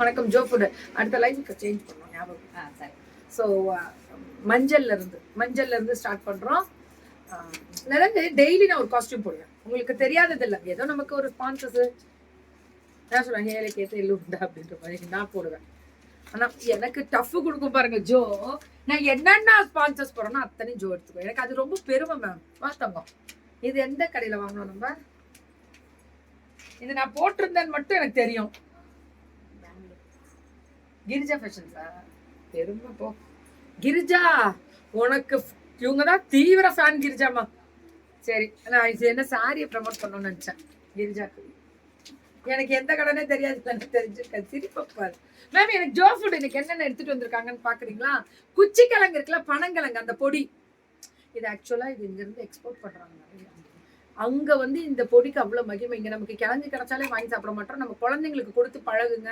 வணக்கம் Joe food. அடுத்த லைஃப்க்கு சேஞ்ச் பண்ணோம் ஞாபகம். சரி. ஸோ மஞ்சள்ல இருந்து ஸ்டார்ட் பண்றோம். நிறைய டெய்லி நான் ஒரு காஸ்டியூம் போடுவேன். உங்களுக்கு தெரியாதது இல்லை, ஏதோ நமக்கு ஒரு ஸ்பான்சர்ஸ் என்ன சொல்லுவாங்க, ஏழைக்கு ஏற்ற எல்லு உண்டா அப்படின்ற மாதிரி நான் போடுவேன். ஆனா எனக்கு டஃப் கொடுக்கும் பாருங்க ஜோ. நான் என்னென்ன ஸ்பான்சர்ஸ் போறேன்னா அத்தனை ஜோ எடுத்துக்குவேன். எனக்கு அது ரொம்ப பெருமை மேம். வாஸ்தவம். இது எந்த கடையில வாங்கணும் நம்ம? இது நான் போட்டிருந்தேன்னு மட்டும் எனக்கு தெரியும். கிரிஜா ஃபேஷன்ஸா? பெருமை போ கிரிஜா. உனக்கு இவங்கதான் தீவிர ஃபேன் கிரிஜாமா. சரி, நான் இது என்ன சாரியை ப்ரமோட் பண்ணணும்னு நினைச்சேன். கிரிஜாக்கு எனக்கு எந்த கடனே தெரியாது, தெரிஞ்சிருக்கேன். சிரிப்பாரு மேம். எனக்கு ஜோ ஃபுட் இன்னைக்கு என்னென்ன எடுத்துட்டு வந்திருக்காங்கன்னு பாக்குறீங்களா? குச்சி கிழங்கு இருக்குல்ல, பனங்கிழங்கு, அந்த பொடி. இது ஆக்சுவலா இது இங்க இருந்து எக்ஸ்போர்ட் பண்றாங்க. அங்க வந்து இந்த பொடிக்கு அவ்வளவு மகிமை. இங்க நமக்கு கிழங்கு கிடைச்சாலே வாங்கி சாப்பிட மாட்டோம். நம்ம குழந்தைங்களுக்கு கொடுத்து பழகுங்க.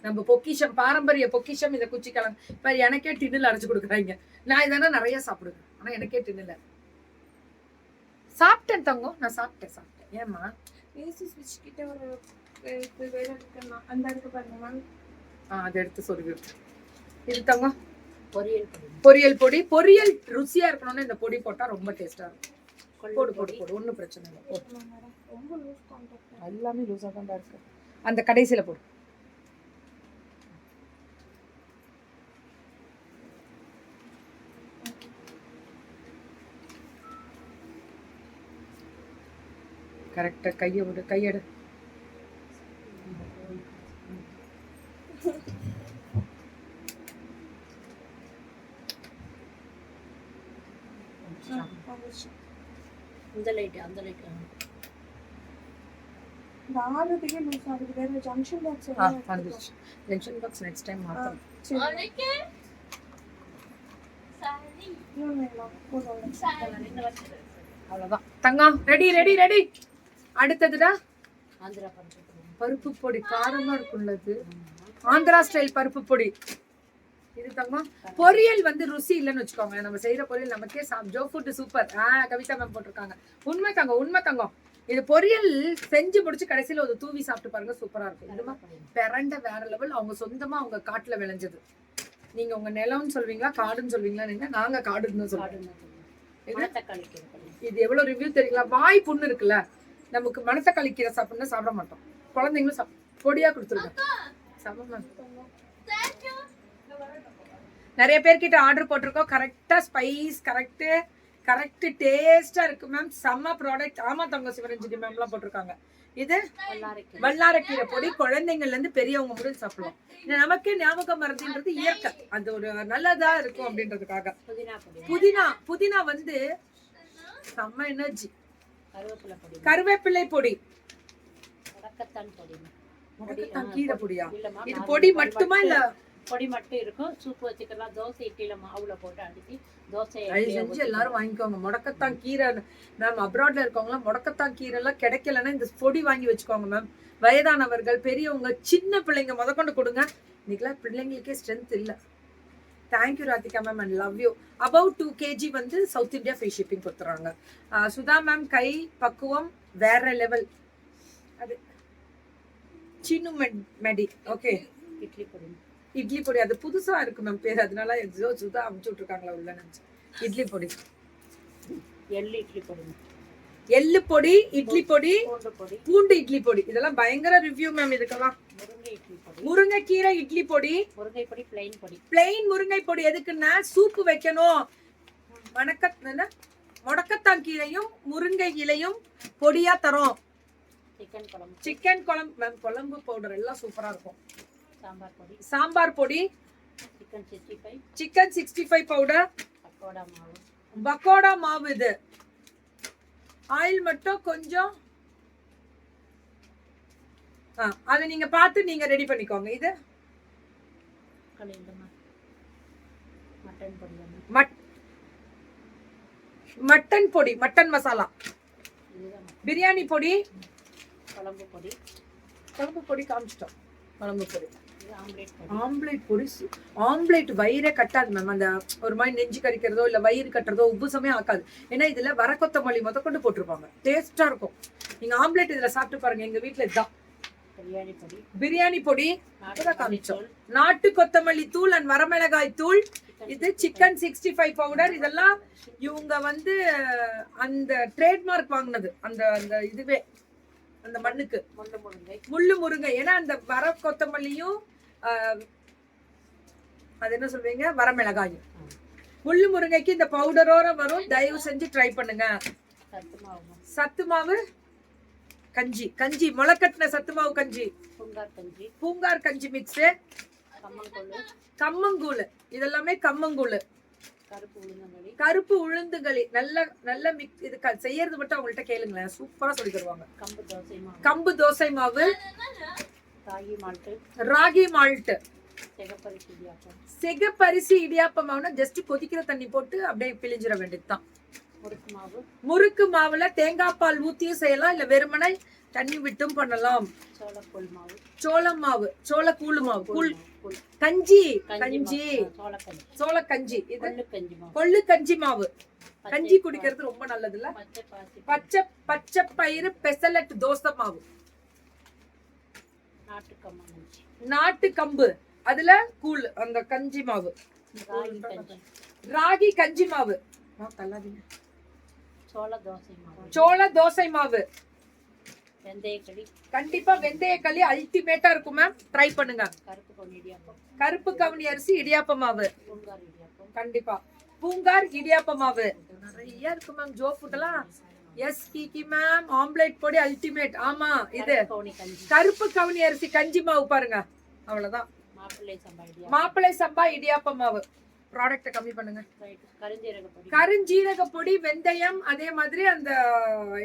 நம்ம பொக்கிஷம், பாரம்பரிய பொக்கிஷம் இந்த குச்சி கிழங்கு. இப்ப எனக்கே டின்னுல அரைச்சு கொடுக்குறாங்க. நான் இதெல்லாம் நிறைய சாப்பிடுவேன். ஆனா எனக்கே டின்னுல சாப்பிட்டேன் தங்கம். நான் சாப்பிட்டேன். ஏமா கிட்ட ஒரு வேலை இருக்குன்னா அந்த இடத்துக்கு பாருங்க. அதை எடுத்து சொல்லி இது தங்கம். பொரியல் பொடி. பொரியல் ருசியா இருக்கணும்னு இந்த பொடி போட்டா ரொம்ப டேஸ்டா இருக்கும். போடு ஒன்றும் பிரச்சனை இல்லை. எல்லாமே லூஸாக தான் இருக்கு. அந்த கடைசியில போடு. கரெக்டா கையை விடு, கையெடு. அந்த லைட் நாலுதிகே லூஸ் ஆகுது. வேற ஜங்ஷன் பாக்ஸ் வந்துச்சு. ஜங்ஷன் பாக்ஸ் நெக்ஸ்ட் டைம் மாத்தலாம். அன்னைக்கு சாரி அவ்வளவுதான் தங்கம். ரெடி. அடுத்ததுடா ஆந்திரா பருப்பு பொடி. காரமா இருக்குள்ளது ஆந்திரா ஸ்டைல் பருப்பு பொடி. இது தங்கம். பொரியல் வந்து ருசி இல்லைன்னு வச்சுக்கோங்க. நம்ம செய்யற பொரியல் நமக்கே Joe food super. Kavitha ma'am போட்டிருக்காங்க. உண்மை தங்கம். இது பொரியல் செஞ்சு முடிச்சு கடைசியில ஒரு தூவி சாப்பிட்டு பாருங்க, சூப்பரா இருக்கும். இதுமா பெரண்ட வேற லெவல். அவங்க சொந்தமா அவங்க காட்டுல விளைஞ்சது. நீங்க உங்க நிலம்னு சொல்வீங்களா காடுன்னு சொல்வீங்களா? நீங்க நாங்க காடுன்னு சொல்றோம். இது எவ்வளவு ரிவ்யூ தெரியுங்களா? வாய் புண்ணு இருக்குல்ல, நமக்கு மணத்தக்காளி கீரை சாப்பிடணும்னா சாப்பிட மாட்டோம். குழந்தைங்களும் பொடியா கொடுத்துருக்கோம். சமமா நிறைய பேர்கிட்ட ஆர்டர் போட்டிருக்கோம். கரெக்டா ஸ்பைஸ், கரெக்ட் டேஸ்டா இருக்கு மேம். செம்ம ப்ராடக்ட். ஆமா தங்க சிவரஞ்சினி மேம்லாம் போட்டிருக்காங்க. இது வல்லாரக்கீரை பொடி. குழந்தைங்கள்ல இருந்து பெரியவங்க முடிவு சாப்பிடலாம். நமக்கே ஞாபகம் மறதின்றது இயற்கை, அது ஒரு நல்லதா இருக்கும் அப்படின்றதுக்காக. புதினா வந்து செம்ம எனர்ஜி. கருவேப்பிலை பொடி. கீரை பொடியா? இது பொடி மட்டுமா இல்ல பொடி மட்டும் இருக்கும்? சூப்பு வச்சுக்கலாம். தோசை இட்லியில மாவுல போட்டு அடிச்சு தோசை செஞ்சு எல்லாரும் வாங்கிக்கோங்க. முடக்கத்தான் கீரை மேம். அப்ராட்ல இருக்கவங்க முடக்கத்தான் கீரை எல்லாம் கிடைக்கலன்னா இந்த பொடி வாங்கி வச்சுக்கோங்க மேம். வயதானவர்கள், பெரியவங்க, சின்ன பிள்ளைங்க முதற்கொண்டு கொடுங்க. இன்னைக்கெல்லாம் பிள்ளைங்களுக்கே ஸ்ட்ரென்த் இல்லை. Thank you Radhika ma'am and love you. About 2 kg வந்து சவுத் இந்தியா ஃப்ரீ ஷிப்பிங் கொடுத்துறாங்க. சுதா மேம் கை பக்குவம் வேற லெவல். அது சின்னு மெடி. ஓகே. இட்லி பொடி. அது புதுசா இருக்கு மேம் பேர், அதனால சுதா அமுச்சு விட்டுருக்காங்களா உள்ள நினைச்சு. இட்லி பொடி. எள்ளு பொடி, இட்லி பொடி, பூண்டு இட்லி பொடி. இதெல்லாம் பயங்கர ரிவ்யூ மேம். இதுக்கெல்லாம் முருங்கைக்கீரை இட்லி பொடி. பிளைன் முருங்கை பொடி எதுக்குன்னா சூப்பு வைக்கணும். முடக்கத்தான் கீரையும் முருங்கை இலையும் பொடியா தரும். சிக்கன் குழம்பு மேம். குழம்பு பவுடர் எல்லாம் சூப்பரா இருக்கும். சாம்பார் பொடி. Chicken 65 powder. பக்கோடா மாவு. இது ஆயில் மட்டும் கொஞ்சம். அதை நீங்க பார்த்து நீங்க ரெடி பண்ணிக்கோங்க. இது மட்டன் பொடி, மட்டன் மசாலா. பிரியாணி பொடி. குழம்பு பொடி காமிச்சிட்டோம். குழம்பு பொடி. ஆம்லேட் பொடி. ஆம்லேட் வயிறே கட்டாது மேம். அந்த ஒரு மாதிரி நெஞ்சு கறிக்கிறதோ இல்ல வயிறு கட்டுறதோ உப்புசமே ஆக்காது. ஏன்னா இதுல வரக்கொத்தமல்லி முதற்கொண்டு போட்டிருப்பாங்க. டேஸ்டா இருக்கும். நீங்க ஆம்லேட் இதுல சாப்பிட்டு பாருங்க. எங்க வீட்டுல இதுதான் பிரியாணி பொடி, பிரியாணி பொடி, நாட்டு இப்பதான் காமிச்சோம். மல்லித்தூள், நாட்டு கொத்தமல்லி தூள் அண்ட் வரமிளகாய் தூள், இது சிக்கன் 65 பவுடர். இதெல்லாம் இவங்க வந்து அந்த ட்ரேட்மார்க் வாங்கினது, அந்த அந்த இதுவே அந்த மண்ணுக்கு. முள்ளு முருங்கை, முள்ளு முருங்கை, ஏன்னா அந்த வர கொத்தமல்லியும் அது என்ன சொல்றீங்க, வரமிளகாயும். முள்ளு முருங்கைக்கு இந்த பவுடரோட வரும். தயவு செஞ்சு ட்ரை பண்ணுங்க. சத்து மாவு, சத்து மாவு கஞ்சி, கஞ்சி முளைக்கட்டின சத்து மாவு கஞ்சி, பூங்கார் கஞ்சி, பூங்கார் கஞ்சி மிக்ஸ், கம்மங்கூழ், கம்மங்கூழ், இதெல்லாமே கம்மங்கூழ், கருப்பு உளுந்தங்களி, கருப்பு உளுந்துகளி. நல்ல நல்ல மிக்ஸ். இது செய்யறது மட்டும் அவங்கள்ட்ட கேளுங்களேன், சூப்பரா சொல்லி தருவாங்க. கம்பு தோசை மாவு, கம்பு தோசை மாவு, ராகி மால்ட்டு, ராகி மால்ட், சிகப்பரிசி இடியாப்பம், சிகப்பரிசி இடியாப்பம் மாவுனா ஜஸ்ட் கொதிக்கிற தண்ணி போட்டு அப்படியே பிழிஞ்சிட வேண்டியதுதான். முறுக்கு மாவு, முறுக்கு மாவுல தேங்காய் பால் ஊத்தியும் செய்யலாம், இல்ல வெறுமனை தண்ணி விட்டும் பண்ணலாம். சோளக்கூழ் மாவு, சோளம் மாவு, சோளக்கூழு மாவு, கூழ், கூழ், கஞ்சி, கஞ்சி கஞ்சி, மாவு, சோளக்கஞ்சி, சோள கஞ்சி, இது கொள்ளு கஞ்சி மாவு, கொள்ளு கஞ்சி மாவு. பச்சை கஞ்சி குடிக்கிறது ரொம்ப நல்லது இல்ல. பச்சை பாசி, பச்சை பச்சை பயிறு பெசலட் தோசை மாவு, நாட்டு கம்மங்கஞ்சி, நாட்டு கம்பு, அதுல கூழ், அந்த கஞ்சி மாவு, ராகி கஞ்சி, ராகி கஞ்சி மாவு, தள்ளாதீங்க, சோள தோசை மாவு, சோள தோசை மாவு, வெந்தயக்களி, கண்டிப்பா வெந்தய களி அல்டிமேட்டா இருக்கும் மேம், ட்ரை பண்ணுங்க. கருப்பு கவுனி இடியாப்பம், கருப்பு கவுனி அரிசி இடியாப்ப மாவு, பூங்கார் இடியாப்பம், கண்டிப்பா பூங்கார் இடியாப்ப மாவு, நிறைய இருக்கு மேம். ஜோ ஃபுட் எல்லாம் எஸ் கிக்கி மேம், ஆம்லெட் பொடி அல்டிமேட். ஆமா, இது கருப்பு கவுனி கஞ்சி, கருப்பு கவுனி அரிசி கஞ்சி மாவு பாருங்க, அவ்வளவுதான். மாப்பிள்ளை சம்பா இடியாப்பம், மாப்பிள்ளை சம்பா இடியாப்ப மாவு. ப்ராடக்ட்ட கம்மி பண்ணுங்க. ரைட், கருஞ்சீரக பொடி, கருஞ்சீரக பொடி, வெந்தயம், அதே மாதிரி அந்த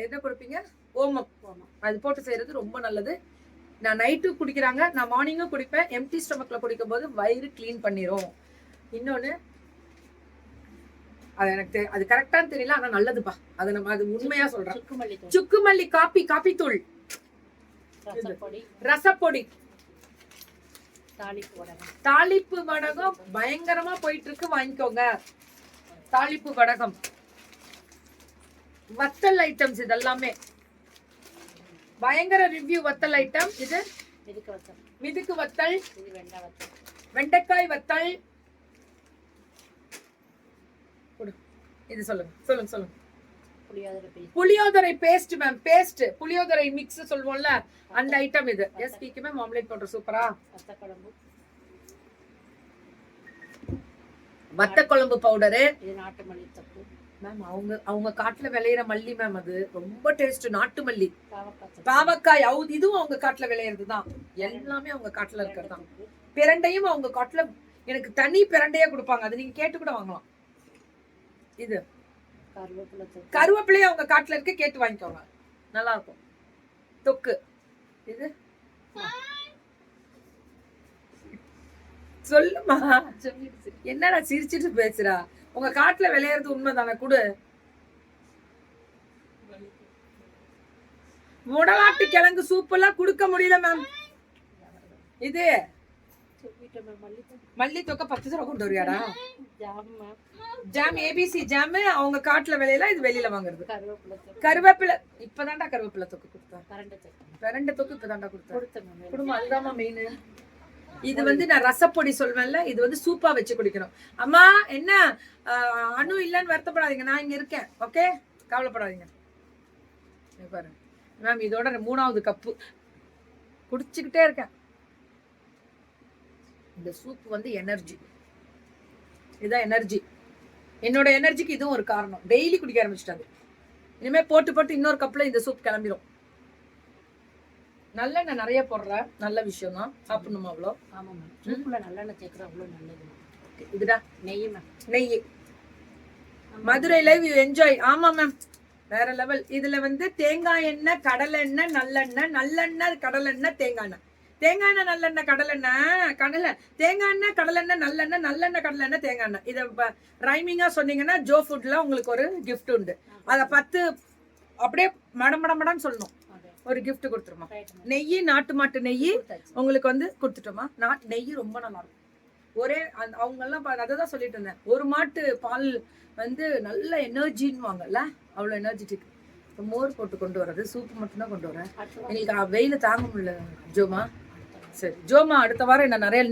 என்ன கொடுப்பீங்க, ஓமம், ஓமம், அது போட்டு செய்யறது ரொம்ப நல்லது. நான் நைட்டு குடிக்கிறாங்க, நான் மார்னிங்கும் குடிப்பேன். எம்டி ஸ்டொமக்ல குடிக்கும் போது வயிறு கிளீன் பண்ணிரும். இன்னொன்னு அது எனக்கு அது கரெக்டான்னு தெரியல, ஆனா நல்லதுப்பா. அது நம்ம அது உண்மையா சொல்றேன். சுக்குமல்லி தூள், சுக்குமல்லி காப்பி, காப்பி தூள், ரசப்பொடி, ரசப்பொடி, தாளிப்பு வடகம், தாளிப்பு வடகம் பயங்கரமா போயிட்டு இருக்கு, வாங்கிக்கோங்க. தாளிப்பு வடகம், வத்தல் ஐட்டம்ஸ், இதெல்லாமே பயங்கர ரிவ்யூ. வத்தல் ஐட்டம், இது மிதுக்கு வத்தல், மிதுக்கு வத்தல், இது வெண்டை வத்தல், வெண்டைக்காய் வத்தல். இது சொல்லுங்க சொல்லுங்க சொல்லுங்க. புளியோதரை பேஸ்ட், புளியோதரை பேஸ்ட் மேம், பேஸ்ட் புளியோதரை மிக்ஸ் சொல்லுவோம்ல, அந்த ஐட்டம் இது. எஸ் பிக்கு மேம் ஆம்லெட் பண்ற சூப்பரா. வத்த குழம்பு, வத்த குழம்பு பவுடரு, இது நாட்டு மல்லி தப்பு மேம். அவங்க காட்டுல விளையிற மல்லி மேம், அது ரொம்ப டேஸ்ட். நாட்டு மல்லி, பாவக்காய், பாவக்காய், இதுவும் அவங்க காட்டுல விளையிறதுதான். எல்லாமே அவங்க காட்டுல இருக்கிறதுதான். பிரண்டையும் அவங்க காட்டுல, எனக்கு தனி பிரண்டையா கொடுப்பாங்க, அது நீங்க கேட்டு கூட வாங்கலாம். இது கருவேப்பிலை தொக்கு, கருவேப்பிலையும் அவங்க காட்டுல இருக்க, கேட்டு வாங்கிக்கோங்க, நல்லா இருக்கும். தொக்கு, இது சொல்லுமா, என்னடா சிரிச்சிட்டு பேசுறா? உங்க காட்டுல விளையாடுறது உண்மைதானே? குடு. முடலாட்டு கிழங்கு சூப் எல்லாம் குடுக்க முடியல மேம். இது மல்லி தொக்க 10 ரூபா கொண்டு வரியாடா? ஜாம், ஏபிசி ஜாம் அவங்க காட்டுல விளையில, இது வெளியில வாங்குறது. கருவேப்பிலை இப்பதான்டா கருவேப்பிலை தொக்கு கொடுத்தேன். பிரண்டை தொக்கு இப்பதான்டா கொடுத்தேன். குடும்பம் அதுதான் மெயின். இது வந்து நான் ரசப்பொடி சொல்வேன்ல, இது வந்து சூப்பா வச்சு குடிக்கணும். அம்மா என்ன அணு இல்லைன்னு வருத்தப்படாதீங்க, நான் இங்க இருக்கேன். ஓகே, கவலைப்படாதீங்க. பாருங்க மேம், இதோட 3வது கப்பு குடிச்சுக்கிட்டே இருக்கேன். இந்த சூப் வந்து எனர்ஜி, இதுதான் எனர்ஜி. என்னோட எனர்ஜிக்கு இதுவும் ஒரு காரணம். டெய்லி குடிக்க ஆரம்பிச்சிட்டாங்க. இனிமே போட்டு போட்டு இன்னொரு கப்ல இந்த சூப் கிளம்பிடும். நல்லெண்ணெய் நிறைய போடுற நல்ல விஷயம் தான், சாப்பிடணுமா? அவ்வளோ. ஆமா மேம், சூப்புல நல்லெண்ணெய் சேர்க்கறது அவ்வளோ நல்லது. இதுடா நெய் மேம், நெய். Madurai live you enjoy. ஆமா மேம், வேற லெவல். இதுல வந்து தேங்காய் எண்ணெய், கடலை எண்ணெய், நல்லெண்ணெய், நல்லெண்ணெய், கடலெண்ணெய், தேங்காய் எண்ணெய், தேங்காய் எண்ணெய், நல்லெண்ணெய், கடலெண்ணெய், தேங்காய் எண்ணெய், கடலெண்ணெய், நல்லெண்ணெய், நல்லெண்ணெய், கடலெண்ணெய், தேங்காய் எண்ணெய். இதை ரைமிங்கா சொன்னீங்கன்னா ஜோ ஃபுட்ல உங்களுக்கு ஒரு கிஃப்ட் உண்டு. அதை 10 அப்படியே மடமடமடன்னு சொல்லணும், ஒரு கிஃப்ட் கொடுத்துருமா. நெய், நாட்டு மாட்டு நெய் உங்களுக்கு வந்து கொடுத்துட்டோமா. நெய் ரொம்ப நல்லா இருக்கும். ஒரே அவங்க எல்லாம் அதான் சொல்லிட்டு இருந்தேன், ஒரு மாட்டு பால் வந்து நல்ல எனர்ஜின்னு வாங்கல்ல, அவ்வளோ எனர்ஜெட்டிக். மோர் போட்டு கொண்டு வர்றது, சூப்பு மட்டும்தான் கொண்டு வரேன். அடுத்த வாரம் எங்களுக்கு வெயில தாங்க முடியல ஜோமா. சரி ஜோமா, அடுத்த வாரம் என்ன நிறைய